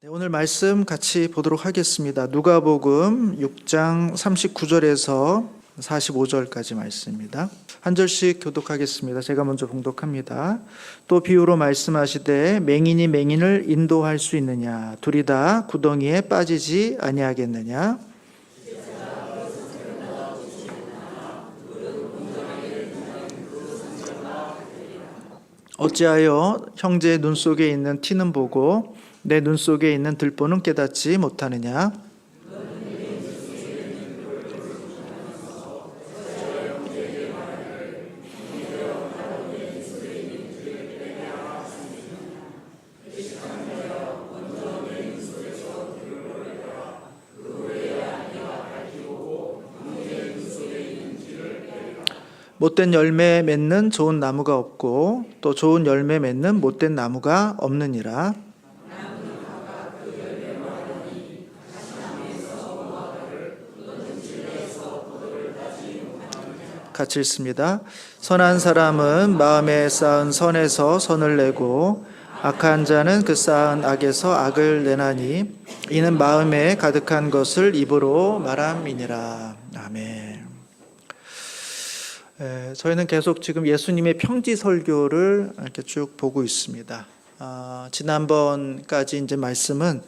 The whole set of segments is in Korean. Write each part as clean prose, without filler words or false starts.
오늘 말씀 같이 보도록 하겠습니다. 누가복음 6장 39절에서 45절까지 말씀입니다. 한 절씩 교독하겠습니다. 제가 먼저 봉독합니다. 또 비유로 말씀하시되 맹인이 맹인을 인도할 수 있느냐? 둘이 다 구덩이에 빠지지 아니하겠느냐? 어찌하여 형제의 눈 속에 있는 티는 보고 내 눈 속에 있는 들보는 깨닫지 못하느냐? 못된 열매 맺는 좋은 나무가 없고 또 좋은 열매 맺는 못된 나무가 없느니라. 같이 읽습니다. 선한 사람은 마음에 쌓은 선에서 선을 내고 악한 자는 그 쌓은 악에서 악을 내나니 이는 마음에 가득한 것을 입으로 말함이니라. 아멘. 저희는 계속 지금 예수님의 평지 설교를 이렇게 쭉 보고 있습니다. 지난번까지 이제 말씀은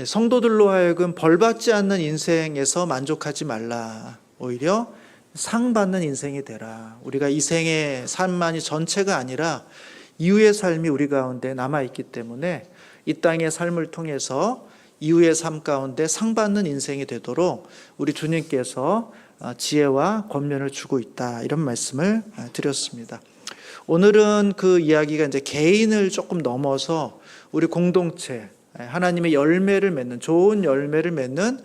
성도들로 하여금 벌받지 않는 인생에서 만족하지 말라. 오히려 상 받는 인생이 되라. 우리가 이 생의 삶만이 전체가 아니라 이후의 삶이 우리 가운데 남아있기 때문에 이 땅의 삶을 통해서 이후의 삶 가운데 상 받는 인생이 되도록 우리 주님께서 지혜와 권면을 주고 있다. 이런 말씀을 드렸습니다. 오늘은 그 이야기가 이제 개인을 조금 넘어서 우리 공동체, 하나님의 열매를 맺는, 좋은 열매를 맺는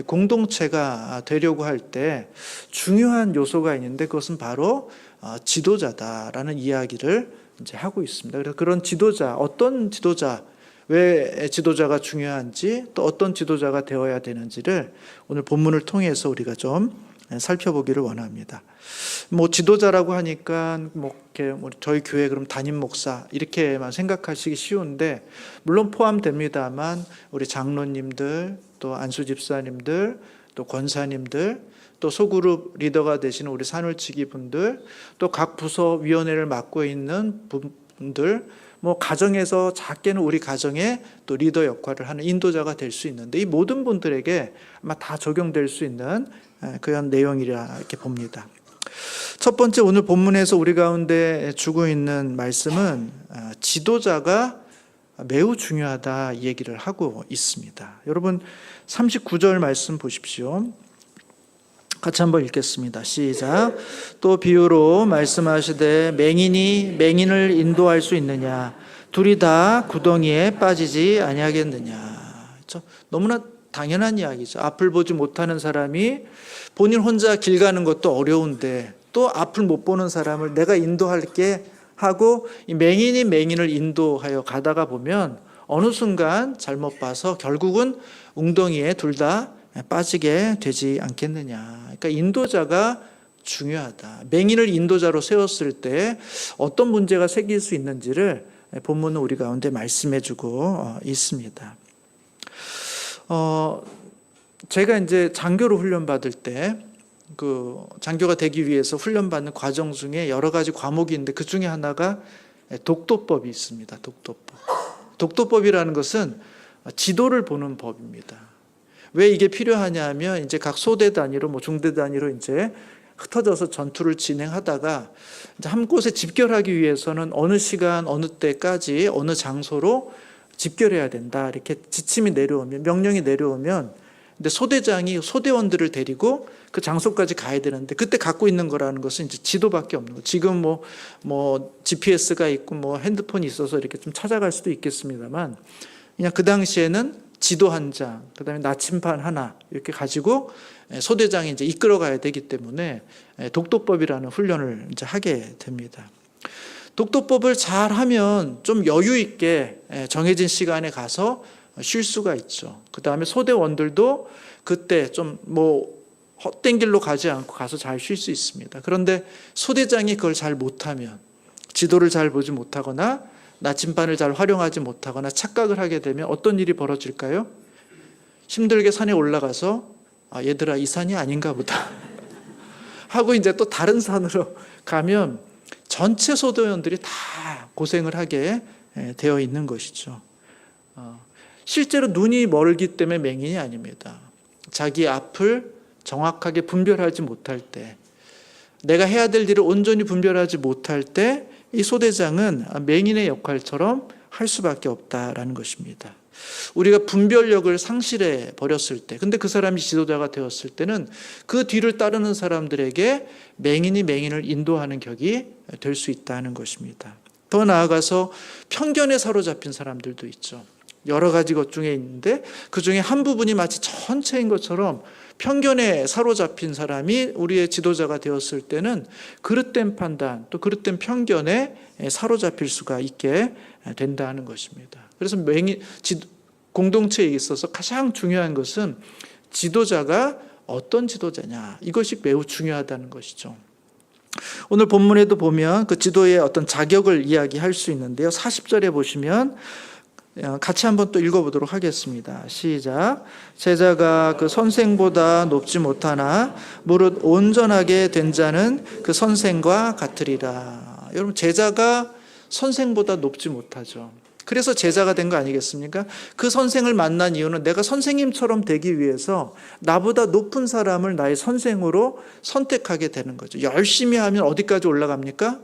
공동체가 되려고 할 때 중요한 요소가 있는데 그것은 바로 지도자다라는 이야기를 이제 하고 있습니다. 그래서 그런 지도자, 어떤 지도자, 왜 지도자가 중요한지 또 어떤 지도자가 되어야 되는지를 오늘 본문을 통해서 우리가 좀 살펴보기를 원합니다. 지도자라고 하니까 이렇게 저희 교회 그럼 담임 목사 이렇게만 생각하시기 쉬운데 물론 포함됩니다만 우리 장로님들 또 안수 집사님들 또 권사님들 또 소그룹 리더가 되시는 우리 산울치기 분들 또 각 부서 위원회를 맡고 있는 분들 가정에서 작게는 우리 가정의 또 리더 역할을 하는 인도자가 될 수 있는데 이 모든 분들에게 아마 다 적용될 수 있는 그런 내용이라 이렇게 봅니다. 첫 번째 오늘 본문에서 우리 가운데 주고 있는 말씀은 지도자가 매우 중요하다 이 얘기를 하고 있습니다. 여러분 39절 말씀 보십시오. 같이 한번 읽겠습니다. 시작. 또 비유로 말씀하시되 맹인이 맹인을 인도할 수 있느냐? 둘이 다 구덩이에 빠지지 아니하겠느냐? 그렇죠? 너무나 당연한 이야기죠. 앞을 보지 못하는 사람이 본인 혼자 길 가는 것도 어려운데 또 앞을 못 보는 사람을 내가 인도할게 하고 이 맹인이 맹인을 인도하여 가다가 보면 어느 순간 잘못 봐서 결국은 웅덩이에 둘 다 빠지게 되지 않겠느냐. 그러니까 인도자가 중요하다. 맹인을 인도자로 세웠을 때 어떤 문제가 생길 수 있는지를 본문은 우리 가운데 말씀해주고 있습니다. 제가 이제 장교로 훈련받을 때 장교가 되기 위해서 훈련받는 과정 중에 여러 가지 과목이 있는데 그 중에 하나가 독도법이 있습니다. 독도법이라는 것은 지도를 보는 법입니다. 왜 이게 필요하냐 하면 이제 각 소대 단위로 중대 단위로 이제 흩어져서 전투를 진행하다가 이제 한 곳에 집결하기 위해서는 어느 시간 어느 때까지 어느 장소로 집결해야 된다. 이렇게 지침이 내려오면 명령이 내려오면 근데 소대장이 소대원들을 데리고 그 장소까지 가야 되는데 그때 갖고 있는 거라는 것은 이제 지도밖에 없는 거예요. 지금 GPS가 있고 핸드폰이 있어서 이렇게 좀 찾아갈 수도 있겠습니다만 그냥 그 당시에는 지도 한 장, 그다음에 나침반 하나 이렇게 가지고 소대장이 이제 이끌어 가야 되기 때문에 독도법이라는 훈련을 이제 하게 됩니다. 독도법을 잘 하면 좀 여유 있게 정해진 시간에 가서 쉴 수가 있죠. 그다음에 소대원들도 그때 좀 헛된 길로 가지 않고 가서 잘 쉴 수 있습니다. 그런데 소대장이 그걸 잘 못하면 지도를 잘 보지 못하거나 나침반을 잘 활용하지 못하거나 착각을 하게 되면 어떤 일이 벌어질까요? 힘들게 산에 올라가서 얘들아 이 산이 아닌가 보다 하고 이제 또 다른 산으로 가면 전체 소도원들이 다 고생을 하게 되어 있는 것이죠. 실제로 눈이 멀기 때문에 맹인이 아닙니다. 자기 앞을 정확하게 분별하지 못할 때, 내가 해야 될 일을 온전히 분별하지 못할 때 이 소대장은 맹인의 역할처럼 할 수밖에 없다라는 것입니다. 우리가 분별력을 상실해 버렸을 때, 근데 그 사람이 지도자가 되었을 때는 그 뒤를 따르는 사람들에게 맹인이 맹인을 인도하는 격이 될 수 있다는 것입니다. 더 나아가서 편견에 사로잡힌 사람들도 있죠. 여러 가지 것 중에 있는데 그 중에 한 부분이 마치 전체인 것처럼 편견에 사로잡힌 사람이 우리의 지도자가 되었을 때는 그릇된 판단, 또 그릇된 편견에 사로잡힐 수가 있게 된다는 것입니다. 그래서 공동체에 있어서 가장 중요한 것은 지도자가 어떤 지도자냐, 이것이 매우 중요하다는 것이죠. 오늘 본문에도 보면 그 지도의 어떤 자격을 이야기할 수 있는데요. 40절에 보시면 같이 한번 또 읽어보도록 하겠습니다. 시작. 제자가 그 선생보다 높지 못하나 무릇 온전하게 된 자는 그 선생과 같으리라. 여러분, 제자가 선생보다 높지 못하죠. 그래서 제자가 된 거 아니겠습니까? 그 선생을 만난 이유는 내가 선생님처럼 되기 위해서 나보다 높은 사람을 나의 선생으로 선택하게 되는 거죠. 열심히 하면 어디까지 올라갑니까?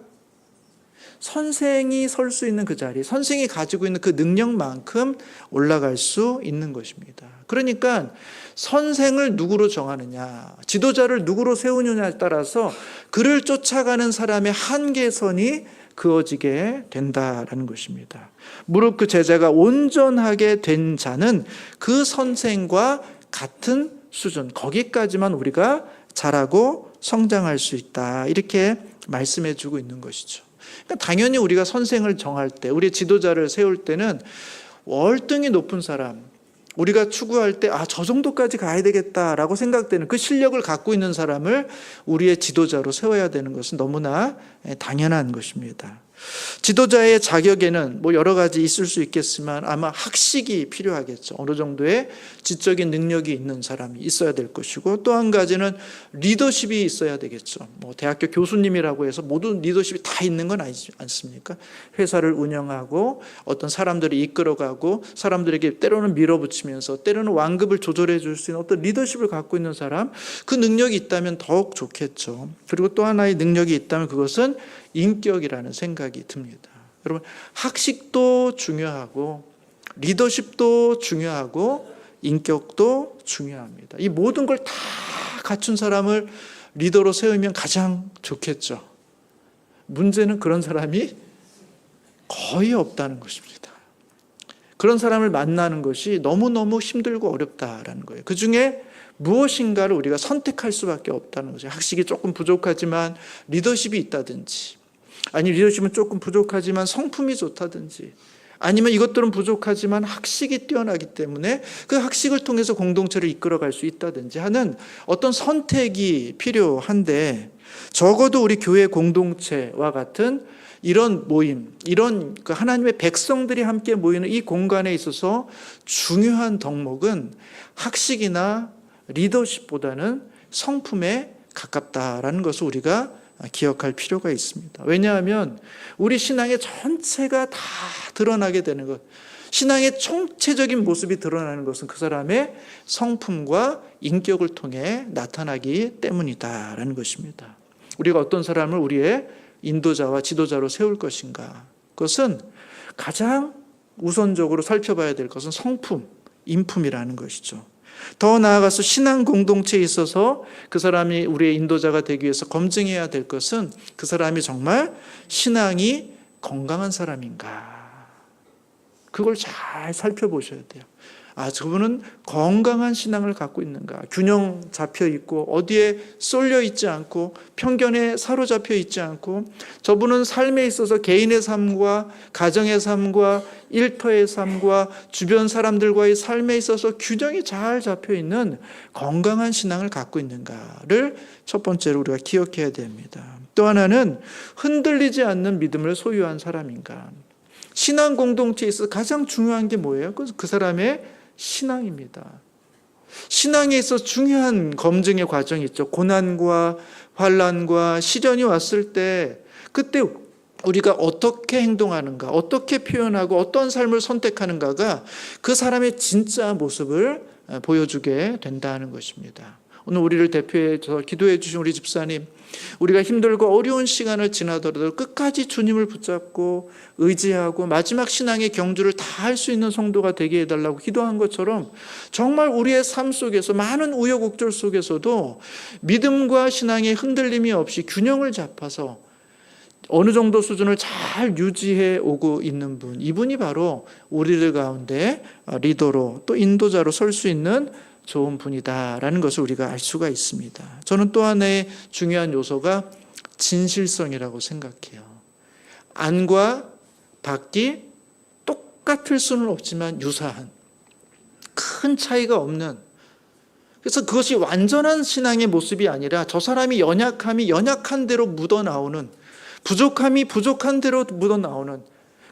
선생이 설 수 있는 그 자리, 선생이 가지고 있는 그 능력만큼 올라갈 수 있는 것입니다. 그러니까 선생을 누구로 정하느냐, 지도자를 누구로 세우느냐에 따라서 그를 쫓아가는 사람의 한계선이 그어지게 된다라는 것입니다. 무릇 그 제자가 온전하게 된 자는 그 선생과 같은 수준, 거기까지만 우리가 자라고 성장할 수 있다, 이렇게 말씀해 주고 있는 것이죠. 그러니까 당연히 우리가 선생을 정할 때, 우리 지도자를 세울 때는 월등히 높은 사람, 우리가 추구할 때 저 정도까지 가야 되겠다라고 생각되는 그 실력을 갖고 있는 사람을 우리의 지도자로 세워야 되는 것은 너무나 당연한 것입니다. 지도자의 자격에는 여러 가지 있을 수 있겠지만 아마 학식이 필요하겠죠. 어느 정도의 지적인 능력이 있는 사람이 있어야 될 것이고, 또 한 가지는 리더십이 있어야 되겠죠. 대학교 교수님이라고 해서 모든 리더십이 다 있는 건 아니지 않습니까? 회사를 운영하고 어떤 사람들을 이끌어가고 사람들에게 때로는 밀어붙이면서 때로는 완급을 조절해 줄 수 있는 어떤 리더십을 갖고 있는 사람, 그 능력이 있다면 더욱 좋겠죠. 그리고 또 하나의 능력이 있다면 그것은 인격이라는 생각이 듭니다. 여러분, 학식도 중요하고 리더십도 중요하고 인격도 중요합니다. 이 모든 걸 다 갖춘 사람을 리더로 세우면 가장 좋겠죠. 문제는 그런 사람이 거의 없다는 것입니다. 그런 사람을 만나는 것이 너무너무 힘들고 어렵다라는 거예요. 그 중에 무엇인가를 우리가 선택할 수밖에 없다는 거죠. 학식이 조금 부족하지만 리더십이 있다든지, 아니 리더십은 조금 부족하지만 성품이 좋다든지, 아니면 이것들은 부족하지만 학식이 뛰어나기 때문에 그 학식을 통해서 공동체를 이끌어갈 수 있다든지 하는 어떤 선택이 필요한데, 적어도 우리 교회 공동체와 같은 이런 모임, 이런 하나님의 백성들이 함께 모이는 이 공간에 있어서 중요한 덕목은 학식이나 리더십보다는 성품에 가깝다라는 것을 우리가 기억할 필요가 있습니다. 왜냐하면 우리 신앙의 전체가 다 드러나게 되는 것, 신앙의 총체적인 모습이 드러나는 것은 그 사람의 성품과 인격을 통해 나타나기 때문이다라는 것입니다. 우리가 어떤 사람을 우리의 인도자와 지도자로 세울 것인가, 그것은 가장 우선적으로 살펴봐야 될 것은 성품, 인품이라는 것이죠. 더 나아가서 신앙 공동체에 있어서 그 사람이 우리의 인도자가 되기 위해서 검증해야 될 것은 그 사람이 정말 신앙이 건강한 사람인가, 그걸 잘 살펴보셔야 돼요. 저분은 건강한 신앙을 갖고 있는가, 균형 잡혀 있고 어디에 쏠려 있지 않고 편견에 사로잡혀 있지 않고, 저분은 삶에 있어서 개인의 삶과 가정의 삶과 일터의 삶과 주변 사람들과의 삶에 있어서 균형이 잘 잡혀 있는 건강한 신앙을 갖고 있는가를 첫 번째로 우리가 기억해야 됩니다. 또 하나는 흔들리지 않는 믿음을 소유한 사람인가. 신앙 공동체에 있어서 가장 중요한 게 뭐예요? 그 사람의 신앙입니다. 신앙에 있어서 중요한 검증의 과정이 있죠. 고난과 환난과 시련이 왔을 때 그때 우리가 어떻게 행동하는가, 어떻게 표현하고 어떤 삶을 선택하는가가 그 사람의 진짜 모습을 보여주게 된다는 것입니다. 오늘 우리를 대표해서 기도해 주신 우리 집사님, 우리가 힘들고 어려운 시간을 지나더라도 끝까지 주님을 붙잡고 의지하고 마지막 신앙의 경주를 다 할 수 있는 성도가 되게 해달라고 기도한 것처럼 정말 우리의 삶 속에서 많은 우여곡절 속에서도 믿음과 신앙의 흔들림이 없이 균형을 잡아서 어느 정도 수준을 잘 유지해 오고 있는 분, 이분이 바로 우리들 가운데 리더로 또 인도자로 설 수 있는 좋은 분이다라는 것을 우리가 알 수가 있습니다. 저는 또 하나의 중요한 요소가 진실성이라고 생각해요. 안과 밖이 똑같을 수는 없지만 유사한, 큰 차이가 없는, 그래서 그것이 완전한 신앙의 모습이 아니라 저 사람이 연약함이 연약한 대로 묻어나오는, 부족함이 부족한 대로 묻어나오는,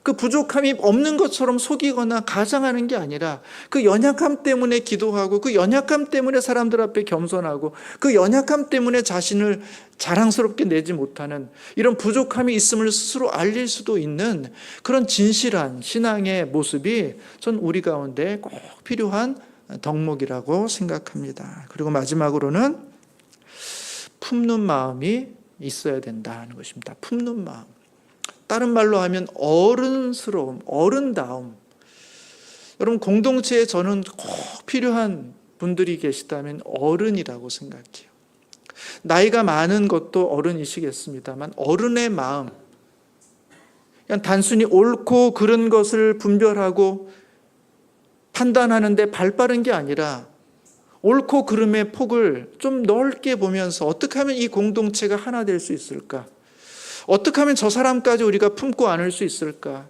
그 부족함이 없는 것처럼 속이거나 가장하는 게 아니라 그 연약함 때문에 기도하고 그 연약함 때문에 사람들 앞에 겸손하고 그 연약함 때문에 자신을 자랑스럽게 내지 못하는 이런 부족함이 있음을 스스로 알릴 수도 있는 그런 진실한 신앙의 모습이 전 우리 가운데 꼭 필요한 덕목이라고 생각합니다. 그리고 마지막으로는 품는 마음이 있어야 된다는 것입니다. 품는 마음. 다른 말로 하면 어른스러움, 어른다움. 여러분, 공동체에 저는 꼭 필요한 분들이 계시다면 어른이라고 생각해요. 나이가 많은 것도 어른이시겠습니다만 어른의 마음, 그냥 단순히 옳고 그른 것을 분별하고 판단하는데 발빠른 게 아니라 옳고 그름의 폭을 좀 넓게 보면서 어떻게 하면 이 공동체가 하나 될 수 있을까? 어떻게 하면 저 사람까지 우리가 품고 안을 수 있을까?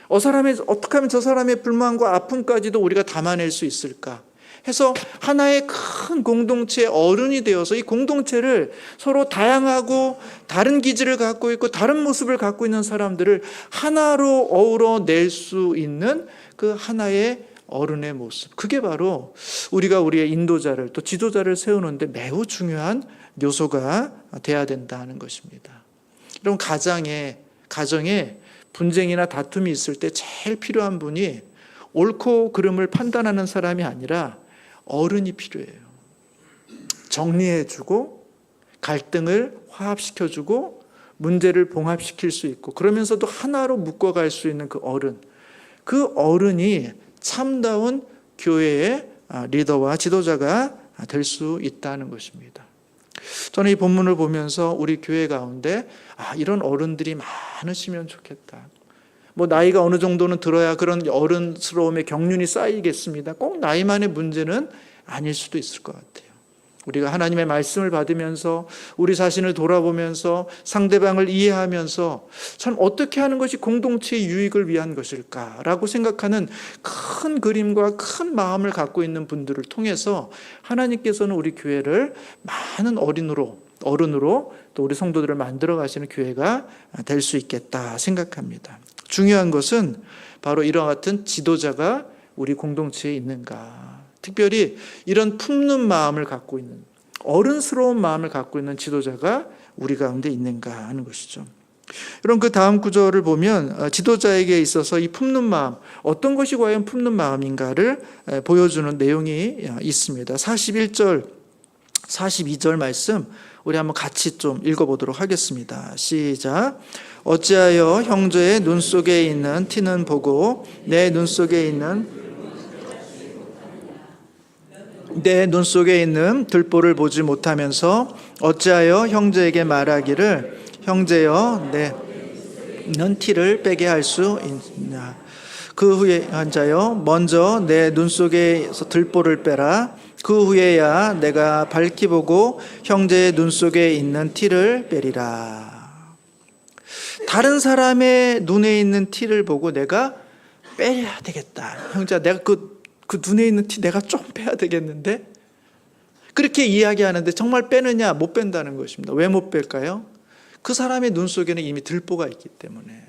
어떻게 하면 저 사람의 불만과 아픔까지도 우리가 담아낼 수 있을까? 해서 하나의 큰 공동체의 어른이 되어서 이 공동체를 서로 다양하고 다른 기질을 갖고 있고 다른 모습을 갖고 있는 사람들을 하나로 어우러낼 수 있는 그 하나의 어른의 모습. 그게 바로 우리가 우리의 인도자를 또 지도자를 세우는데 매우 중요한 요소가 돼야 된다는 것입니다. 여러분, 가정에 분쟁이나 다툼이 있을 때 제일 필요한 분이 옳고 그름을 판단하는 사람이 아니라 어른이 필요해요. 정리해주고 갈등을 화합시켜주고 문제를 봉합시킬 수 있고 그러면서도 하나로 묶어갈 수 있는 그 어른. 그 어른이 참다운 교회의 리더와 지도자가 될 수 있다는 것입니다. 저는 이 본문을 보면서 우리 교회 가운데 이런 어른들이 많으시면 좋겠다. 뭐 나이가 어느 정도는 들어야 그런 어른스러움의 경륜이 쌓이겠습니다. 꼭 나이만의 문제는 아닐 수도 있을 것 같아요. 우리가 하나님의 말씀을 받으면서 우리 자신을 돌아보면서 상대방을 이해하면서 참 어떻게 하는 것이 공동체의 유익을 위한 것일까라고 생각하는 큰 그림과 큰 마음을 갖고 있는 분들을 통해서 하나님께서는 우리 교회를 많은 어른으로 또 우리 성도들을 만들어 가시는 교회가 될 수 있겠다 생각합니다. 중요한 것은 바로 이와 같은 지도자가 우리 공동체에 있는가, 특별히 이런 품는 마음을 갖고 있는, 어른스러운 마음을 갖고 있는 지도자가 우리 가운데 있는가 하는 것이죠. 여러분, 그 다음 구절을 보면 지도자에게 있어서 이 품는 마음, 어떤 것이 과연 품는 마음인가를 보여주는 내용이 있습니다. 41절, 42절 말씀 우리 한번 같이 좀 읽어보도록 하겠습니다. 시작. 어찌하여 형제의 눈 속에 있는 티는 보고 내 눈 속에 있는 들보를 보지 못하면서 어찌하여 형제에게 말하기를 형제여 내 있는 티를 빼게 할 수 있냐. 그 후에 한자여 먼저 내 눈 속에서 들보를 빼라. 그 후에야 내가 밝히 보고 형제의 눈 속에 있는 티를 빼리라. 다른 사람의 눈에 있는 티를 보고 내가 빼야 되겠다. 형제야, 내가 그 눈에 있는 티 내가 좀 빼야 되겠는데? 그렇게 이야기하는데 정말 빼느냐? 못 뺀다는 것입니다. 왜 못 뺄까요? 그 사람의 눈 속에는 이미 들보가 있기 때문에.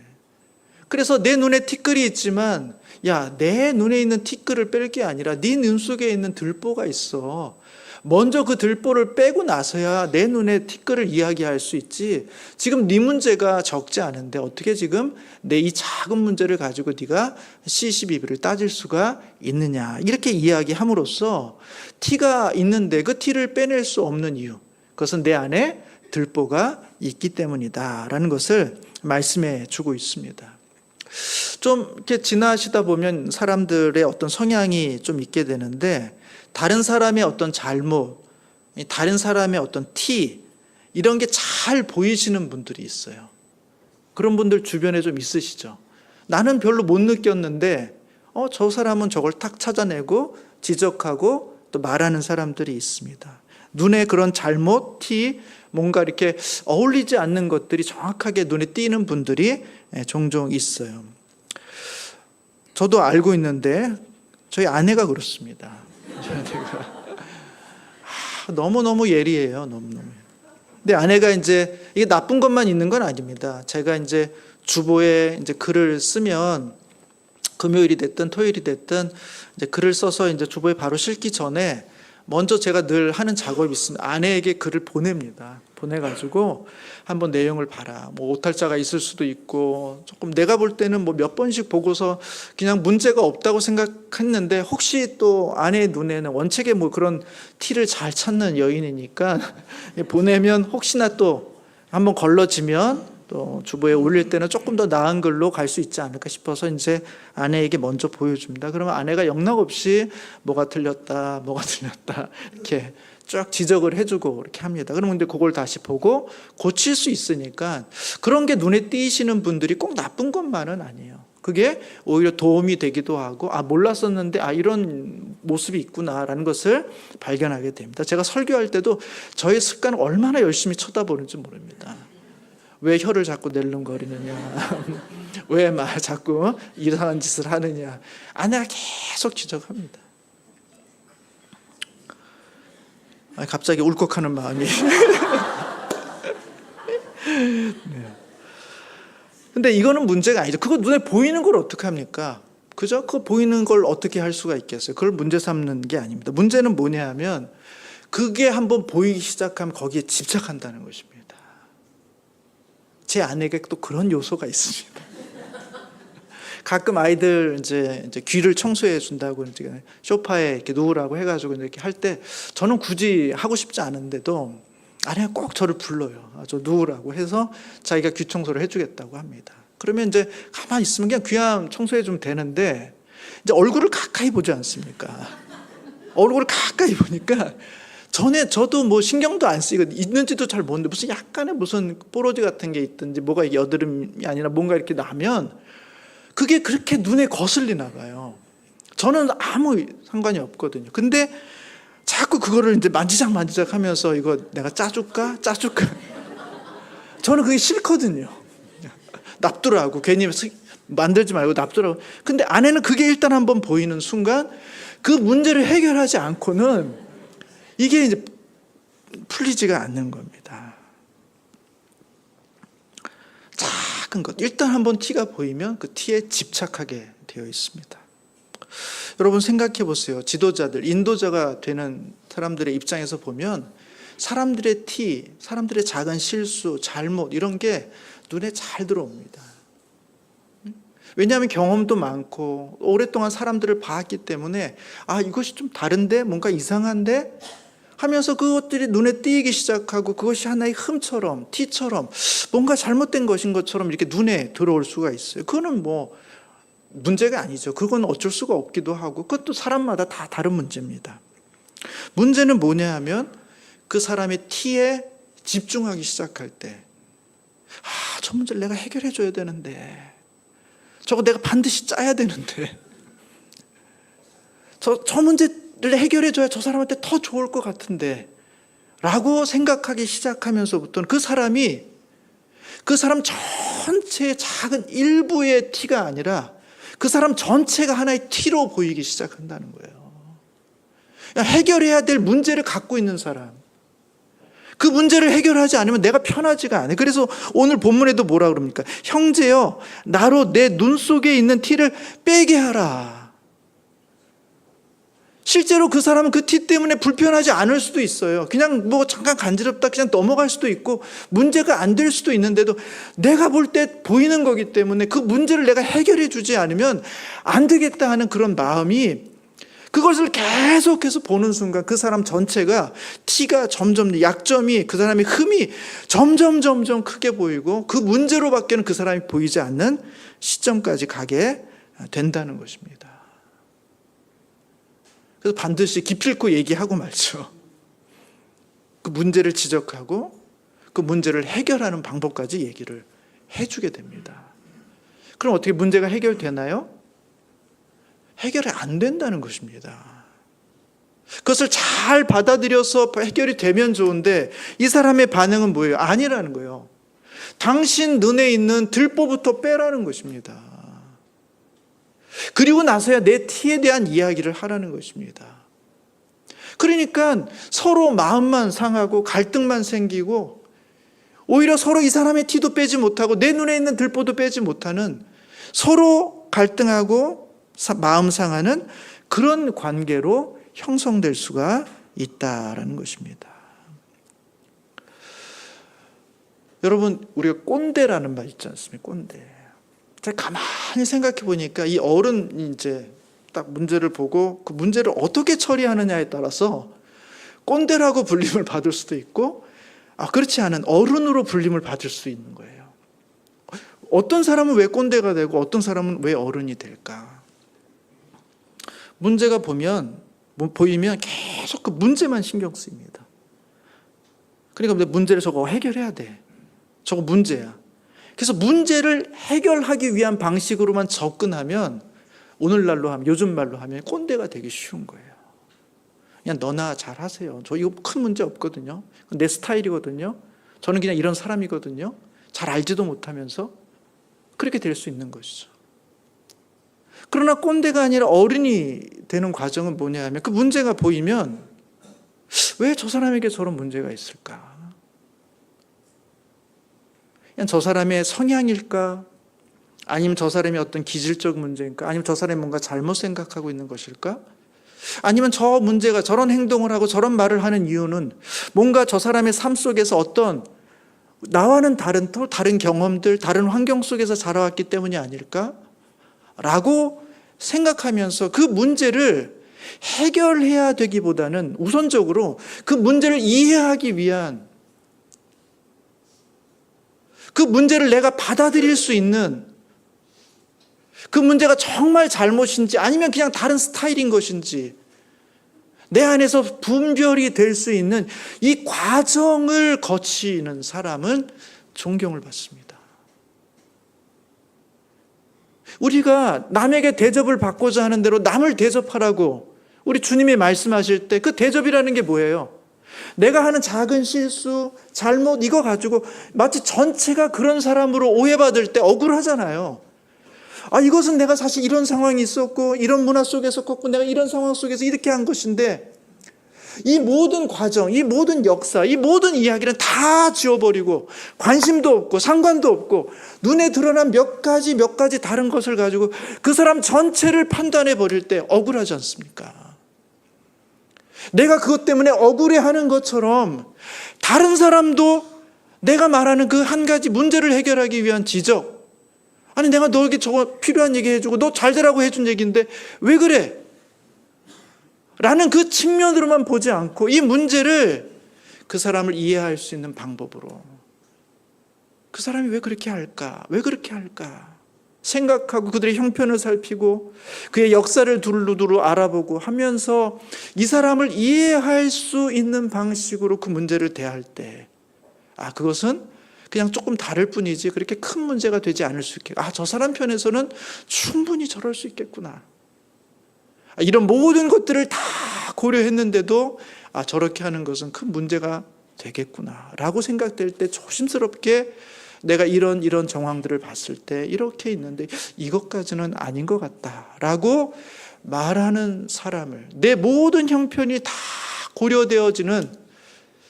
그래서 내 눈에 티끌이 있지만 야, 내 눈에 있는 티끌을 뺄 게 아니라 네 눈 속에 있는 들보가 있어. 먼저 그 들보를 빼고 나서야 내 눈에 티끌을 이야기할 수 있지. 지금 네 문제가 적지 않은데 어떻게 지금 내 이 작은 문제를 가지고 네가 시시비비를 따질 수가 있느냐. 이렇게 이야기함으로써 티가 있는데 그 티를 빼낼 수 없는 이유. 그것은 내 안에 들보가 있기 때문이다라는 것을 말씀해 주고 있습니다. 좀 이렇게 지나시다 보면 사람들의 어떤 성향이 좀 있게 되는데 다른 사람의 어떤 잘못, 다른 사람의 어떤 티 이런 게 잘 보이시는 분들이 있어요. 그런 분들 주변에 좀 있으시죠. 나는 별로 못 느꼈는데 저 사람은 저걸 탁 찾아내고 지적하고 또 말하는 사람들이 있습니다. 눈에 그런 잘못, 티, 뭔가 이렇게 어울리지 않는 것들이 정확하게 눈에 띄는 분들이 종종 있어요. 저도 알고 있는데 저희 아내가 그렇습니다. 너무너무 예리해요. 너무너무. 근데 아내가 이제 이게 나쁜 것만 있는 건 아닙니다. 제가 이제 주보에 이제 글을 쓰면 금요일이 됐든 토요일이 됐든 이제 글을 써서 이제 주보에 바로 실기 전에 먼저 제가 늘 하는 작업이 있습니다. 아내에게 글을 보냅니다. 보내가지고 한번 내용을 봐라. 뭐 오탈자가 있을 수도 있고 조금 내가 볼 때는 뭐 몇 번씩 보고서 그냥 문제가 없다고 생각했는데 혹시 또 아내의 눈에는 원책에 뭐 그런 티를 잘 찾는 여인이니까 보내면 혹시나 또 한번 걸러지면 또 주보에 올릴 때는 조금 더 나은 글로 갈 수 있지 않을까 싶어서 이제 아내에게 먼저 보여줍니다. 그러면 아내가 영락없이 뭐가 틀렸다 이렇게 쫙 지적을 해주고 이렇게 합니다. 그러면 근데 그걸 다시 보고 고칠 수 있으니까 그런 게 눈에 띄시는 분들이 꼭 나쁜 것만은 아니에요. 그게 오히려 도움이 되기도 하고 몰랐었는데 이런 모습이 있구나라는 것을 발견하게 됩니다. 제가 설교할 때도 저의 습관을 얼마나 열심히 쳐다보는지 모릅니다. 왜 혀를 자꾸 낼름거리느냐, 왜 막 자꾸 이상한 짓을 하느냐, 아내가 계속 지적합니다. 갑자기 울컥하는 마음이. 네. 근데 이거는 문제가 아니죠. 그거 눈에 보이는 걸 어떻게 합니까? 그죠? 그거 보이는 걸 어떻게 할 수가 있겠어요? 그걸 문제 삼는 게 아닙니다. 문제는 뭐냐 하면 그게 한번 보이기 시작하면 거기에 집착한다는 것입니다. 제 아내에게 또 그런 요소가 있습니다. 가끔 아이들 이제 귀를 청소해 준다고 이제 소파에 이렇게 누우라고 해가지고 이렇게 할 때 저는 굳이 하고 싶지 않은데도 아내가 꼭 저를 불러요. 저 누우라고 해서 자기가 귀 청소를 해주겠다고 합니다. 그러면 이제 가만히 있으면 그냥 귀만 청소해 주면 되는데 이제 얼굴을 가까이 보지 않습니까? 얼굴을 가까이 보니까 전에 저도 뭐 신경도 안 쓰이고 있는지도 잘 모르는데 무슨 약간의 무슨 뽀로지 같은 게 있든지 뭐가 여드름이 아니라 뭔가 이렇게 나면 그게 그렇게 눈에 거슬리나 봐요. 저는 아무 상관이 없거든요. 근데 자꾸 그거를 이제 만지작 하면서 이거 내가 짜줄까? 저는 그게 싫거든요. 납두라고 괜히 만들지 말고 납두라고. 근데 아내는 그게 일단 한번 보이는 순간 그 문제를 해결하지 않고는 이게 이제 풀리지가 않는 겁니다. 작은 것. 일단 한번 티가 보이면 그 티에 집착하게 되어 있습니다. 여러분 생각해 보세요. 지도자들, 인도자가 되는 사람들의 입장에서 보면 사람들의 티, 사람들의 작은 실수, 잘못 이런 게 눈에 잘 들어옵니다. 왜냐하면 경험도 많고 오랫동안 사람들을 봤기 때문에 이것이 좀 다른데 뭔가 이상한데 하면서 그것들이 눈에 띄기 시작하고 그것이 하나의 흠처럼 티처럼 뭔가 잘못된 것인 것처럼 이렇게 눈에 들어올 수가 있어요. 그거는 뭐 문제가 아니죠. 그건 어쩔 수가 없기도 하고 그것도 사람마다 다 다른 문제입니다. 문제는 뭐냐 하면 그 사람의 티에 집중하기 시작할 때 저 문제를 내가 해결해 줘야 되는데 저거 내가 반드시 짜야 되는데 저 문제를 해결해 줘야 저 사람한테 더 좋을 것 같은데 라고 생각하기 시작하면서부터는 그 사람 전체의 작은 일부의 티가 아니라 그 사람 전체가 하나의 티로 보이기 시작한다는 거예요. 해결해야 될 문제를 갖고 있는 사람, 그 문제를 해결하지 않으면 내가 편하지가 않아요. 그래서 오늘 본문에도 뭐라 그럽니까? 형제여, 나로 내 눈 속에 있는 티를 빼게 하라. 실제로 그 사람은 그 티 때문에 불편하지 않을 수도 있어요. 그냥 뭐 잠깐 간지럽다 그냥 넘어갈 수도 있고 문제가 안 될 수도 있는데도 내가 볼 때 보이는 거기 때문에 그 문제를 내가 해결해 주지 않으면 안 되겠다 하는 그런 마음이, 그것을 계속해서 보는 순간 그 사람 전체가 티가 점점, 약점이, 그 사람의 흠이 점점 크게 보이고 그 문제로밖에는 그 사람이 보이지 않는 시점까지 가게 된다는 것입니다. 그래서 반드시 기필코 얘기하고 말죠. 그 문제를 지적하고 그 문제를 해결하는 방법까지 얘기를 해주게 됩니다. 그럼 어떻게 문제가 해결되나요? 해결이 안 된다는 것입니다. 그것을 잘 받아들여서 해결이 되면 좋은데 이 사람의 반응은 뭐예요? 아니라는 거예요. 당신 눈에 있는 들보부터 빼라는 것입니다. 그리고 나서야 내 티에 대한 이야기를 하라는 것입니다. 그러니까 서로 마음만 상하고 갈등만 생기고 오히려 서로 이 사람의 티도 빼지 못하고 내 눈에 있는 들보도 빼지 못하는, 서로 갈등하고 마음 상하는 그런 관계로 형성될 수가 있다라는 것입니다. 여러분, 우리가 꼰대라는 말 있지 않습니까? 꼰대. 제가 가만히 생각해 보니까 이 어른이 이제 딱 문제를 보고 그 문제를 어떻게 처리하느냐에 따라서 꼰대라고 불림을 받을 수도 있고, 그렇지 않은 어른으로 불림을 받을 수 있는 거예요. 어떤 사람은 왜 꼰대가 되고 어떤 사람은 왜 어른이 될까? 문제가 보이면 계속 그 문제만 신경 쓰입니다. 그러니까 문제를 저거 해결해야 돼. 저거 문제야. 그래서 문제를 해결하기 위한 방식으로만 접근하면 오늘날로 하면, 요즘 말로 하면 꼰대가 되기 쉬운 거예요. 그냥 너나 잘 하세요. 저 이거 큰 문제 없거든요. 내 스타일이거든요. 저는 그냥 이런 사람이거든요. 잘 알지도 못하면서 그렇게 될 수 있는 것이죠. 그러나 꼰대가 아니라 어른이 되는 과정은 뭐냐 하면 그 문제가 보이면 왜 저 사람에게 저런 문제가 있을까? 그냥 저 사람의 성향일까? 아니면 저 사람이 어떤 기질적 문제일까? 아니면 저 사람이 뭔가 잘못 생각하고 있는 것일까? 아니면 저 문제가, 저런 행동을 하고 저런 말을 하는 이유는 뭔가 저 사람의 삶 속에서 어떤 나와는 다른 경험들, 다른 환경 속에서 자라왔기 때문이 아닐까? 라고 생각하면서 그 문제를 해결해야 되기보다는 우선적으로 그 문제를 이해하기 위한, 그 문제를 내가 받아들일 수 있는, 그 문제가 정말 잘못인지 아니면 그냥 다른 스타일인 것인지 내 안에서 분별이 될 수 있는 이 과정을 거치는 사람은 존경을 받습니다. 우리가 남에게 대접을 받고자 하는 대로 남을 대접하라고 우리 주님이 말씀하실 때 그 대접이라는 게 뭐예요? 내가 하는 작은 실수, 잘못, 이거 가지고 마치 전체가 그런 사람으로 오해받을 때 억울하잖아요. 이것은 내가 사실 이런 상황이 있었고 이런 문화 속에서 컸고 내가 이런 상황 속에서 이렇게 한 것인데, 이 모든 과정, 이 모든 역사, 이 모든 이야기는 다 지워버리고 관심도 없고 상관도 없고 눈에 드러난 몇 가지 다른 것을 가지고 그 사람 전체를 판단해 버릴 때 억울하지 않습니까? 내가 그것 때문에 억울해하는 것처럼 다른 사람도 내가 말하는 그 한 가지 문제를 해결하기 위한 지적, 아니 내가 너에게 저거 필요한 얘기 해주고 너 잘 되라고 해준 얘기인데 왜 그래? 라는 그 측면으로만 보지 않고 이 문제를 그 사람을 이해할 수 있는 방법으로, 그 사람이 왜 그렇게 할까? 왜 그렇게 할까? 생각하고 그들의 형편을 살피고 그의 역사를 두루두루 알아보고 하면서 이 사람을 이해할 수 있는 방식으로 그 문제를 대할 때, 그것은 그냥 조금 다를 뿐이지 그렇게 큰 문제가 되지 않을 수 있겠고, 저 사람 편에서는 충분히 저럴 수 있겠구나. 이런 모든 것들을 다 고려했는데도 저렇게 하는 것은 큰 문제가 되겠구나 라고 생각될 때 조심스럽게 내가 이런 정황들을 봤을 때 이렇게 있는데 이것까지는 아닌 것 같다라고 말하는 사람을, 내 모든 형편이 다 고려되어지는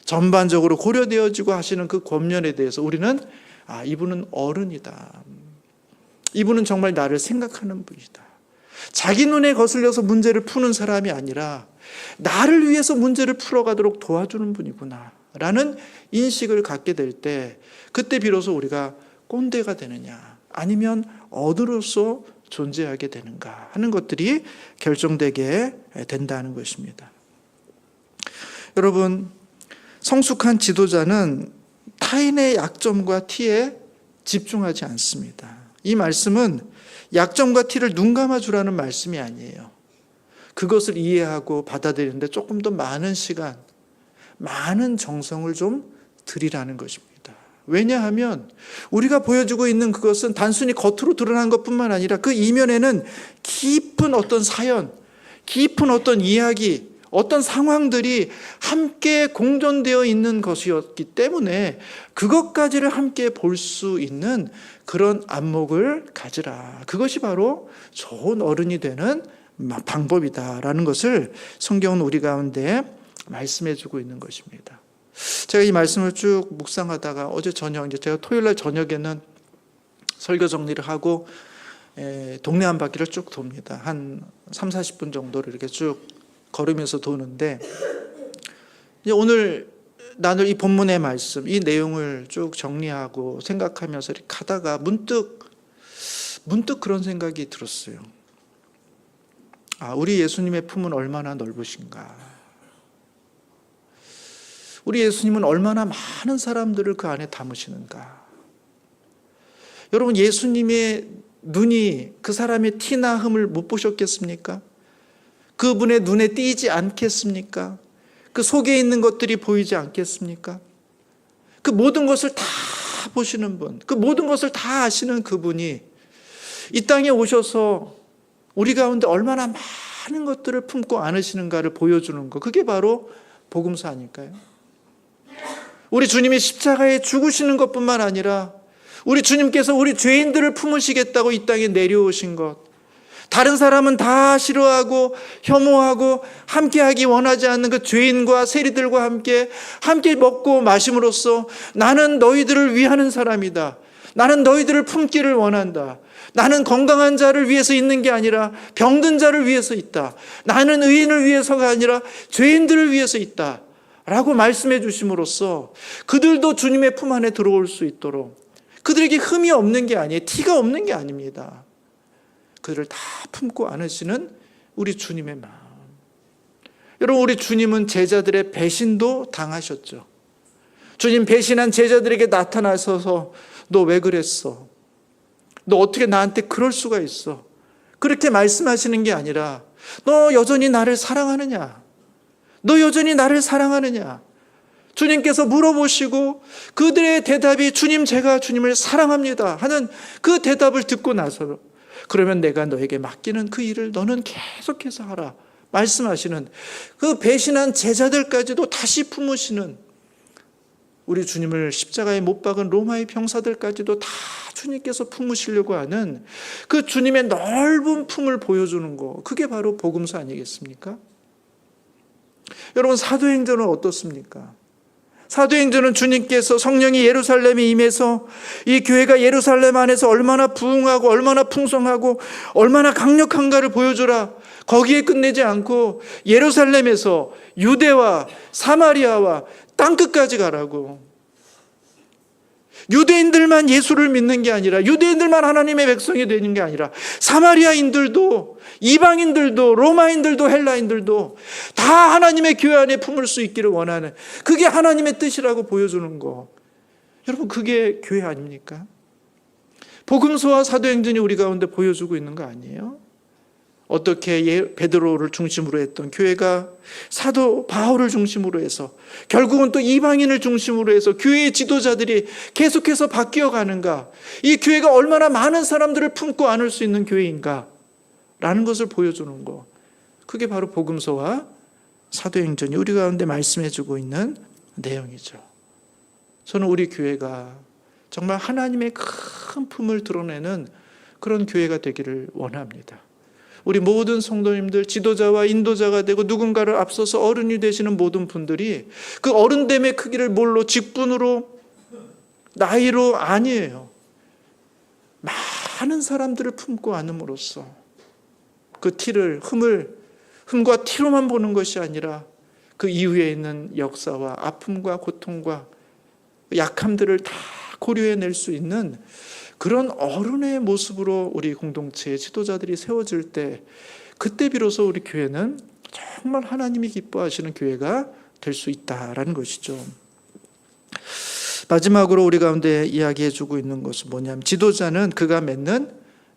전반적으로 고려되어지고 하시는 그 권면에 대해서 우리는 이분은 어른이다. 이분은 정말 나를 생각하는 분이다. 자기 눈에 거슬려서 문제를 푸는 사람이 아니라 나를 위해서 문제를 풀어가도록 도와주는 분이구나 라는 인식을 갖게 될 때, 그때 비로소 우리가 꼰대가 되느냐 아니면 어른으로서 존재하게 되는가 하는 것들이 결정되게 된다는 것입니다. 여러분, 성숙한 지도자는 타인의 약점과 티에 집중하지 않습니다. 이 말씀은 약점과 티를 눈감아 주라는 말씀이 아니에요. 그것을 이해하고 받아들이는데 조금 더 많은 시간, 많은 정성을 좀 들이라는 것입니다. 왜냐하면 우리가 보여주고 있는 그것은 단순히 겉으로 드러난 것뿐만 아니라 그 이면에는 깊은 어떤 사연, 깊은 어떤 이야기, 어떤 상황들이 함께 공존되어 있는 것이었기 때문에 그것까지를 함께 볼 수 있는 그런 안목을 가지라. 그것이 바로 좋은 어른이 되는 방법이다라는 것을 성경은 우리 가운데 말씀해 주고 있는 것입니다. 제가 이 말씀을 쭉 묵상하다가 어제 저녁, 이제 제가 토요일 날 저녁에는 설교 정리를 하고 동네 한 바퀴를 쭉 돕니다. 한 30-40분 정도를 이렇게 쭉 걸으면서 도는데, 이제 오늘 나눌 이 본문의 말씀, 이 내용을 쭉 정리하고 생각하면서 이렇게 가다가 문득 그런 생각이 들었어요. 우리 예수님의 품은 얼마나 넓으신가. 우리 예수님은 얼마나 많은 사람들을 그 안에 담으시는가. 여러분, 예수님의 눈이 그 사람의 티나 흠을 못 보셨겠습니까? 그분의 눈에 띄지 않겠습니까? 그 속에 있는 것들이 보이지 않겠습니까? 그 모든 것을 다 보시는 분, 그 모든 것을 다 아시는 그분이 이 땅에 오셔서 우리 가운데 얼마나 많은 것들을 품고 안으시는가를 보여주는 것, 그게 바로 복음서 아닐까요? 우리 주님이 십자가에 죽으시는 것뿐만 아니라 우리 주님께서 우리 죄인들을 품으시겠다고 이 땅에 내려오신 것, 다른 사람은 다 싫어하고 혐오하고 함께하기 원하지 않는 그 죄인과 세리들과 함께 먹고 마심으로써 나는 너희들을 위하는 사람이다. 나는 너희들을 품기를 원한다. 나는 건강한 자를 위해서 있는 게 아니라 병든 자를 위해서 있다. 나는 의인을 위해서가 아니라 죄인들을 위해서 있다. 라고 말씀해 주심으로써 그들도 주님의 품 안에 들어올 수 있도록, 그들에게 흠이 없는 게 아니에요. 티가 없는 게 아닙니다. 그들을 다 품고 안으시는 우리 주님의 마음. 여러분, 우리 주님은 제자들의 배신도 당하셨죠. 주님 배신한 제자들에게 나타나셔서 너 왜 그랬어? 너 어떻게 나한테 그럴 수가 있어? 그렇게 말씀하시는 게 아니라 너 여전히 나를 사랑하느냐? 너 여전히 나를 사랑하느냐? 주님께서 물어보시고 그들의 대답이 주님, 제가 주님을 사랑합니다 하는 그 대답을 듣고 나서 그러면 내가 너에게 맡기는 그 일을 너는 계속해서 하라 말씀하시는 그 배신한 제자들까지도 다시 품으시는 우리 주님을 십자가에 못 박은 로마의 병사들까지도 다 주님께서 품으시려고 하는 그 주님의 넓은 품을 보여주는 거, 그게 바로 복음서 아니겠습니까? 여러분, 사도행전은 어떻습니까? 사도행전은 주님께서 성령이 예루살렘에 임해서 이 교회가 예루살렘 안에서 얼마나 부흥하고 얼마나 풍성하고 얼마나 강력한가를 보여주라, 거기에 끝내지 않고 예루살렘에서 유대와 사마리아와 땅끝까지 가라고. 유대인들만 예수를 믿는 게 아니라, 유대인들만 하나님의 백성이 되는 게 아니라 사마리아인들도 이방인들도 로마인들도 헬라인들도 다 하나님의 교회 안에 품을 수 있기를 원하는, 그게 하나님의 뜻이라고 보여주는 거. 여러분, 그게 교회 아닙니까? 복음서와 사도행전이 우리 가운데 보여주고 있는 거 아니에요? 어떻게 베드로를 중심으로 했던 교회가 사도 바울을 중심으로 해서 결국은 또 이방인을 중심으로 해서 교회의 지도자들이 계속해서 바뀌어 가는가, 이 교회가 얼마나 많은 사람들을 품고 안을 수 있는 교회인가 라는 것을 보여주는 거, 그게 바로 복음서와 사도행전이 우리 가운데 말씀해 주고 있는 내용이죠. 저는 우리 교회가 정말 하나님의 큰 품을 드러내는 그런 교회가 되기를 원합니다. 우리 모든 성도님들, 지도자와 인도자가 되고 누군가를 앞서서 어른이 되시는 모든 분들이 그 어른됨의 크기를 뭘로? 직분으로, 나이로 아니에요. 많은 사람들을 품고 안음으로써 그 흠과 티로만 보는 것이 아니라 그 이후에 있는 역사와 아픔과 고통과 약함들을 다 고려해낼 수 있는 그런 어른의 모습으로 우리 공동체의 지도자들이 세워질 때, 그때 비로소 우리 교회는 정말 하나님이 기뻐하시는 교회가 될 수 있다라는 것이죠. 마지막으로 우리 가운데 이야기해주고 있는 것은 뭐냐면, 지도자는 그가 맺는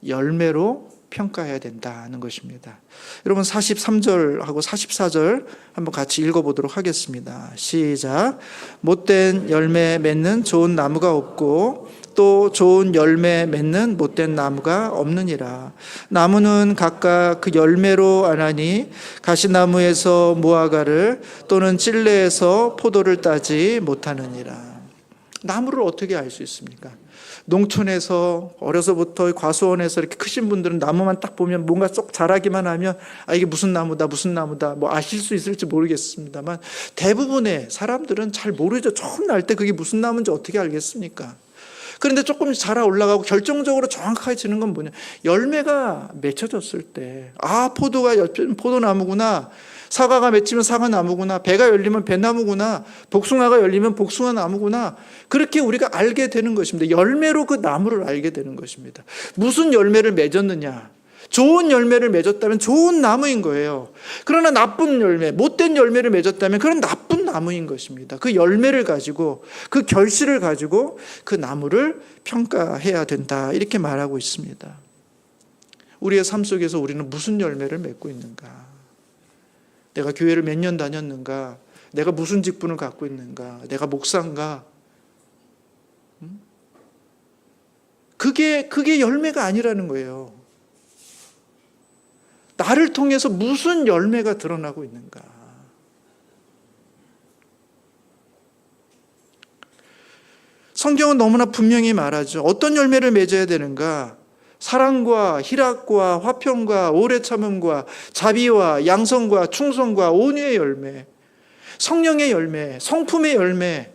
열매로 평가해야 된다는 것입니다. 여러분 43절하고 44절 한번 같이 읽어보도록 하겠습니다. 시작. 못된 열매 맺는 좋은 나무가 없고 또 좋은 열매 맺는 못된 나무가 없느니라. 나무는 각각 그 열매로 아나니 가시나무에서 무화과를 또는 찔레에서 포도를 따지 못하느니라. 나무를 어떻게 알 수 있습니까? 농촌에서 어려서부터 과수원에서 이렇게 크신 분들은 나무만 딱 보면 뭔가 쏙 자라기만 하면 이게 무슨 나무다 뭐 아실 수 있을지 모르겠습니다만, 대부분의 사람들은 잘 모르죠. 처음 날 때 그게 무슨 나무인지 어떻게 알겠습니까? 그런데 조금씩 자라 올라가고 결정적으로 정확하게 지는 건 뭐냐, 열매가 맺혀졌을 때, 포도가 포도나무구나, 사과가 맺히면 사과나무구나, 배가 열리면 배나무구나, 복숭아가 열리면 복숭아나무구나, 그렇게 우리가 알게 되는 것입니다. 열매로 그 나무를 알게 되는 것입니다. 무슨 열매를 맺었느냐, 좋은 열매를 맺었다면 좋은 나무인 거예요. 그러나 나쁜 열매, 못된 열매를 맺었다면 그런 나쁜 나무인 것입니다. 그 열매를 가지고, 그 결실을 가지고 그 나무를 평가해야 된다, 이렇게 말하고 있습니다. 우리의 삶 속에서 우리는 무슨 열매를 맺고 있는가? 내가 교회를 몇 년 다녔는가? 내가 무슨 직분을 갖고 있는가? 내가 목사인가? 그게 열매가 아니라는 거예요. 나를 통해서 무슨 열매가 드러나고 있는가? 성경은 너무나 분명히 말하죠. 어떤 열매를 맺어야 되는가? 사랑과 희락과 화평과 오래 참음과 자비와 양성과 충성과 온유의 열매, 성령의 열매, 성품의 열매,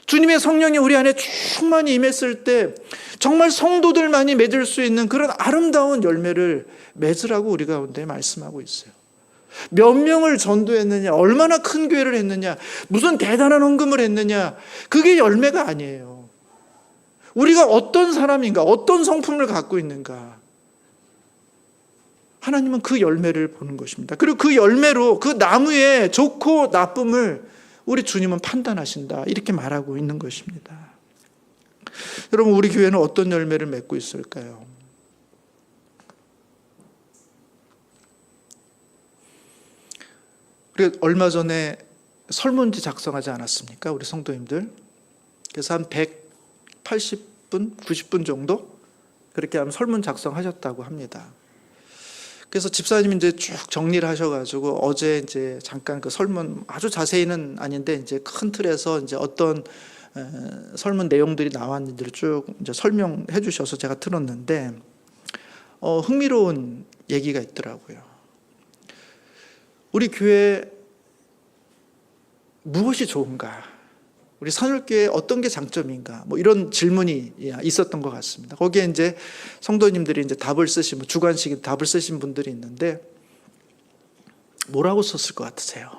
주님의 성령이 우리 안에 충만히 임했을 때 정말 성도들만이 맺을 수 있는 그런 아름다운 열매를 맺으라고 우리 가운데 말씀하고 있어요. 몇 명을 전도했느냐, 얼마나 큰 교회를 했느냐, 무슨 대단한 헌금을 했느냐, 그게 열매가 아니에요. 우리가 어떤 사람인가, 어떤 성품을 갖고 있는가, 하나님은 그 열매를 보는 것입니다. 그리고 그 열매로 그 나무의 좋고 나쁨을 우리 주님은 판단하신다, 이렇게 말하고 있는 것입니다. 여러분, 우리 교회는 어떤 열매를 맺고 있을까요? 우리가 얼마 전에 설문지 작성하지 않았습니까? 우리 성도님들. 그래서 한 180분, 90분 정도 그렇게 하면 설문 작성하셨다고 합니다. 그래서 집사님이 이제 쭉 정리를 하셔가지고 어제 이제 잠깐 그 설문, 아주 자세히는 아닌데 이제 큰 틀에서 이제 어떤 설문 내용들이 나왔는지를 쭉 이제 설명해 주셔서 제가 들었는데, 흥미로운 얘기가 있더라고요. 우리 교회 무엇이 좋은가? 우리 선울교회 어떤 게 장점인가? 뭐 이런 질문이 있었던 것 같습니다. 거기에 이제 성도님들이 이제 답을 쓰신, 주관식인 답을 쓰신 분들이 있는데, 뭐라고 썼을 것 같으세요?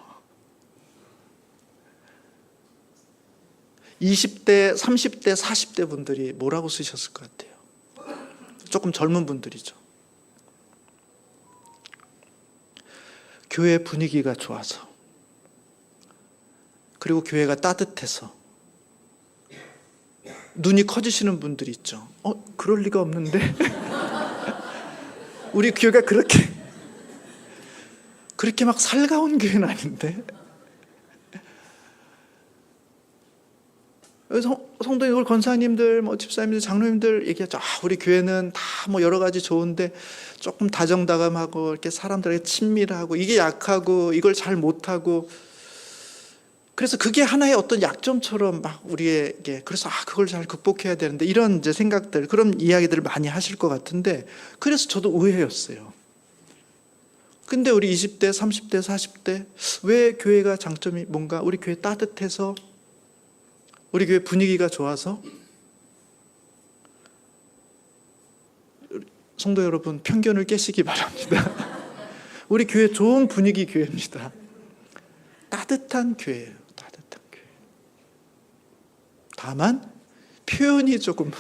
20대, 30대, 40대 분들이 뭐라고 쓰셨을 것 같아요? 조금 젊은 분들이죠. 교회 분위기가 좋아서, 그리고 교회가 따뜻해서, 눈이 커지시는 분들이 있죠. 그럴 리가 없는데 우리 교회가 그렇게 막 살가운 교회는 아닌데. 성도님들, 권사님들, 집사님들, 장로님들 얘기하죠. 우리 교회는 다 여러 가지 좋은데 조금 다정다감하고 이렇게 사람들에게 친밀하고, 이게 약하고 이걸 잘 못하고, 그래서 그게 하나의 어떤 약점처럼 막 우리에게, 그래서 그걸 잘 극복해야 되는데, 이런 이제 생각들, 그런 이야기들을 많이 하실 것 같은데, 그래서 저도 의외였어요. 근데 우리 20대, 30대, 40대 왜 교회가 장점이 뭔가, 우리 교회 따뜻해서, 우리 교회 분위기가 좋아서. 성도 여러분, 편견을 깨시기 바랍니다. 우리 교회 좋은 분위기 교회입니다. 따뜻한 교회예요. 따뜻한 교회. 다만 표현이 조금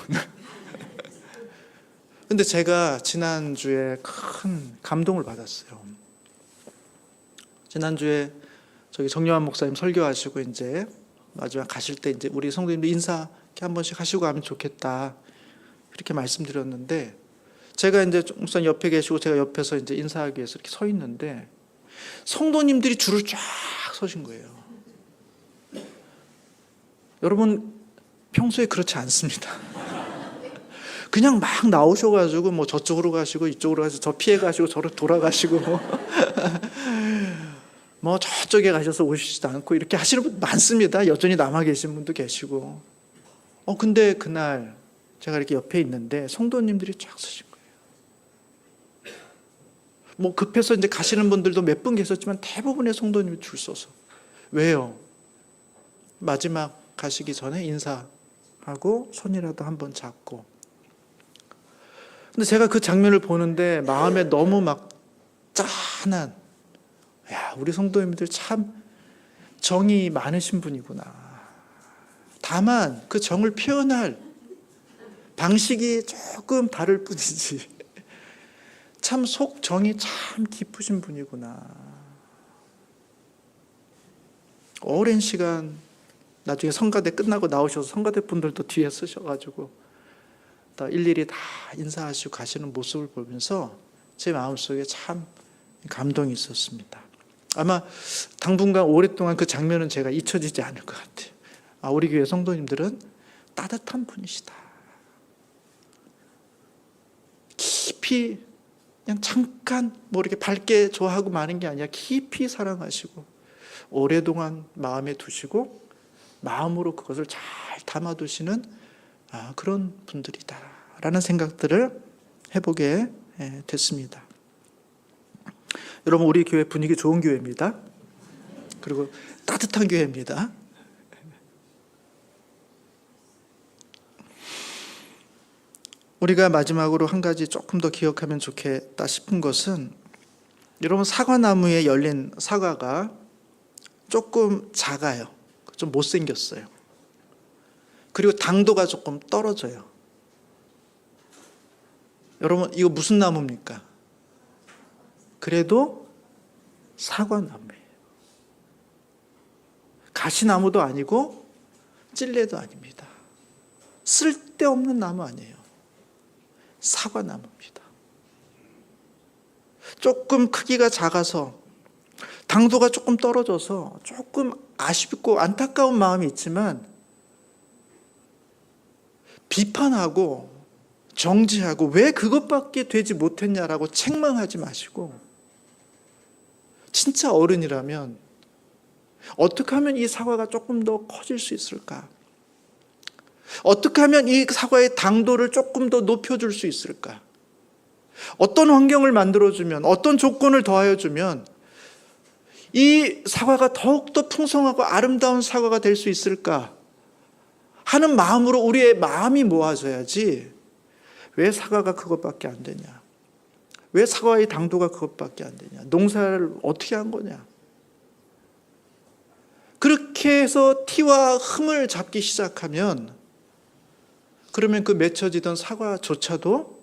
근데 제가 지난주에 큰 감동을 받았어요. 지난주에 저기 정요한 목사님 설교하시고 이제 마지막 가실 때 이제 우리 성도님들 인사 이렇게 한 번씩 하시고 가면 좋겠다, 이렇게 말씀드렸는데, 제가 이제 목사님 옆에 계시고 제가 옆에서 이제 인사하기 위해서 이렇게 서 있는데 성도님들이 줄을 쫙 서신 거예요. 여러분, 평소에 그렇지 않습니다. 그냥 막 나오셔가지고 뭐 저쪽으로 가시고 이쪽으로 가시고 저 피해 가시고 저로 돌아가시고 뭐 저쪽에 가셔서 오시지도 않고 이렇게 하시는 분 많습니다. 여전히 남아 계신 분도 계시고. 근데 그날 제가 이렇게 옆에 있는데 성도님들이 쫙 서신 거예요. 뭐 급해서 이제 가시는 분들도 몇 분 계셨지만 대부분의 성도님이 줄 서서. 왜요? 마지막 가시기 전에 인사하고 손이라도 한번 잡고. 근데 제가 그 장면을 보는데 마음에 너무 막 짠한, 야, 우리 성도님들 참 정이 많으신 분이구나. 다만 그 정을 표현할 방식이 조금 다를 뿐이지 참 속 정이 참 깊으신 분이구나. 오랜 시간 나중에 성가대 끝나고 나오셔서 성가대 분들도 뒤에 서셔가지고 다 일일이 다 인사하시고 가시는 모습을 보면서 제 마음속에 참 감동이 있었습니다. 아마 당분간 오랫동안 그 장면은 제가 잊혀지지 않을 것 같아요. 우리 교회 성도님들은 따뜻한 분이시다. 깊이 그냥 잠깐 뭐 이렇게 밝게 좋아하고 마는 게 아니라 깊이 사랑하시고 오랫동안 마음에 두시고 마음으로 그것을 잘 담아두시는 그런 분들이다라는 생각들을 해보게 됐습니다. 여러분, 우리 교회 분위기 좋은 교회입니다. 그리고 따뜻한 교회입니다. 우리가 마지막으로 한 가지 조금 더 기억하면 좋겠다 싶은 것은, 여러분, 사과나무에 열린 사과가 조금 작아요. 좀 못생겼어요. 그리고 당도가 조금 떨어져요. 여러분, 이거 무슨 나무입니까? 그래도 사과나무예요. 가시나무도 아니고 찔레도 아닙니다. 쓸데없는 나무 아니에요. 사과나무입니다. 조금 크기가 작아서 당도가 조금 떨어져서 조금 아쉽고 안타까운 마음이 있지만 비판하고 정지하고 왜 그것밖에 되지 못했냐라고 책망하지 마시고, 진짜 어른이라면 어떻게 하면 이 사과가 조금 더 커질 수 있을까? 어떻게 하면 이 사과의 당도를 조금 더 높여줄 수 있을까? 어떤 환경을 만들어주면, 어떤 조건을 더하여주면 이 사과가 더욱더 풍성하고 아름다운 사과가 될 수 있을까 하는 마음으로 우리의 마음이 모아져야지, 왜 사과가 그것밖에 안 되냐? 왜 사과의 당도가 그것밖에 안 되냐? 농사를 어떻게 한 거냐? 그렇게 해서 티와 흠을 잡기 시작하면, 그러면 그 맺혀지던 사과조차도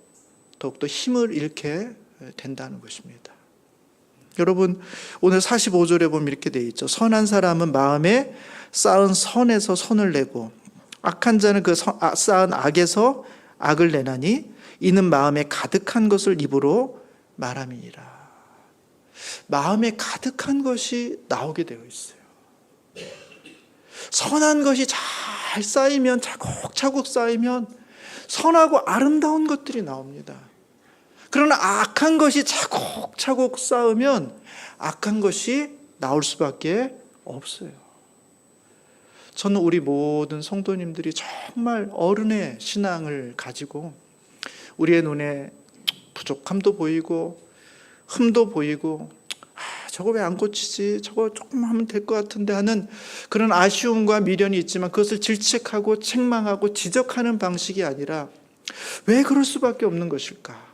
더욱더 힘을 잃게 된다는 것입니다. 여러분, 오늘 45절에 보면 이렇게 되어 있죠. 선한 사람은 마음에 쌓은 선에서 선을 내고 악한 자는 그 쌓은 악에서 악을 내나니 이는 마음에 가득한 것을 입으로 말함이니라. 마음에 가득한 것이 나오게 되어 있어요. 선한 것이 잘 쌓이면, 차곡차곡 쌓이면 선하고 아름다운 것들이 나옵니다. 그러나 악한 것이 차곡차곡 쌓으면 악한 것이 나올 수밖에 없어요. 저는 우리 모든 성도님들이 정말 어른의 신앙을 가지고 우리의 눈에 부족함도 보이고 흠도 보이고 저거 왜 안 고치지? 저거 조금 하면 될 것 같은데 하는 그런 아쉬움과 미련이 있지만 그것을 질책하고 책망하고 지적하는 방식이 아니라 왜 그럴 수밖에 없는 것일까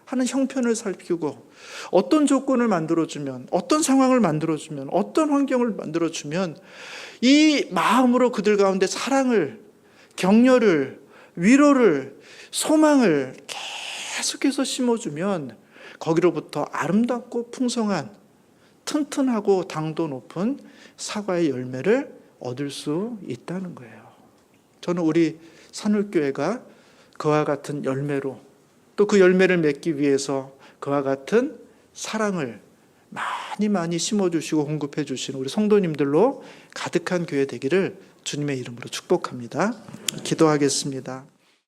하는 형편을 살피고 어떤 조건을 만들어주면, 어떤 상황을 만들어주면, 어떤 환경을 만들어주면 이 마음으로 그들 가운데 사랑을, 격려를, 위로를, 소망을 계속해서 심어주면 거기로부터 아름답고 풍성한 튼튼하고 당도 높은 사과의 열매를 얻을 수 있다는 거예요. 저는 우리 산울교회가 그와 같은 열매로 또 그 열매를 맺기 위해서 그와 같은 사랑을 많이 심어주시고 공급해 주시는 우리 성도님들로 가득한 교회 되기를 주님의 이름으로 축복합니다. 기도하겠습니다.